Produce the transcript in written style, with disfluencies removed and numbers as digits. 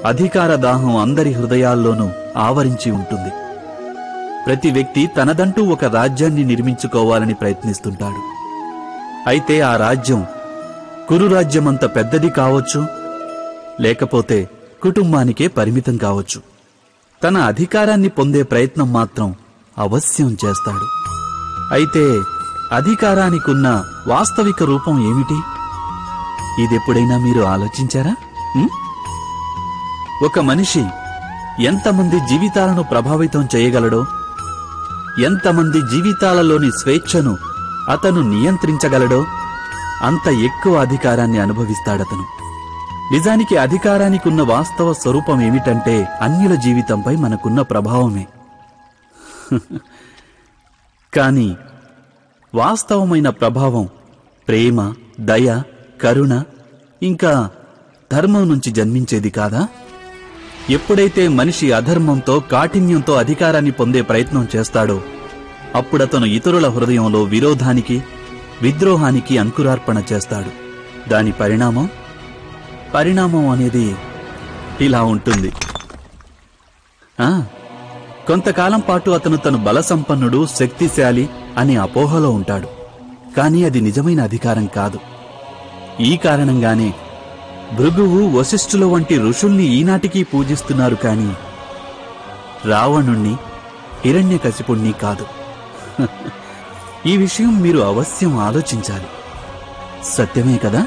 అధికార దాహం అందరి హృదయాల్లోనూ ఆవరించి ఉంటుంది. ప్రతి వ్యక్తి తనదంటూ ఒక రాజ్యాన్ని నిర్మించుకోవాలని ప్రయత్నిస్తుంటాడు. అయితే ఆ రాజ్యం కురురాజ్యమంత పెద్దది కావచ్చు, లేకపోతే కుటుంబానికే పరిమితం కావచ్చు. తన అధికారాన్ని పొందే ప్రయత్నం మాత్రం అవశ్యం చేస్తాడు. అయితే అధికారానికున్న వాస్తవిక రూపం ఏమిటి? ఇదెప్పుడైనా మీరు ఆలోచించారా? ఒక మనిషి ఎంతమంది జీవితాలను ప్రభావితం చేయగలడో, ఎంతమంది జీవితాలలోని స్వేచ్ఛను అతను నియంత్రించగలడో అంత ఎక్కువ అధికారాన్ని అనుభవిస్తాడతను. నిజానికి అధికారానికున్న వాస్తవ స్వరూపం ఏమిటంటే అన్యుల జీవితంపై మనకున్న ప్రభావమే. కానీ వాస్తవమైన ప్రభావం ప్రేమ, దయ, కరుణ ఇంకా ధర్మం నుంచి జన్మించేది కాదా? ఎప్పుడైతే మనిషి అధర్మంతో, కాఠిన్యంతో అధికారాన్ని పొందే ప్రయత్నం చేస్తాడో అప్పుడతను ఇతరుల హృదయంలో విరోధానికి, విద్రోహానికి అంకురార్పణ చేస్తాడు. దాని పరిణామం అనేది ఇలా ఉంటుంది. కొంతకాలం పాటు అతను తను బలసంపన్నుడు, శక్తిశాలి అనే అపోహలో ఉంటాడు. కానీ అది నిజమైన అధికారం కాదు. ఈ కారణంగానే భృగువు, వశిష్ఠుల వంటి ఋషుల్ని ఈనాటికి పూజిస్తున్నారు. కానీ రావణుణ్ణి, హిరణ్యకశిపుణ్ణి కాదు. ఈ విషయం మీరు అవశ్యం ఆలోచించాలి. సత్యమే కదా?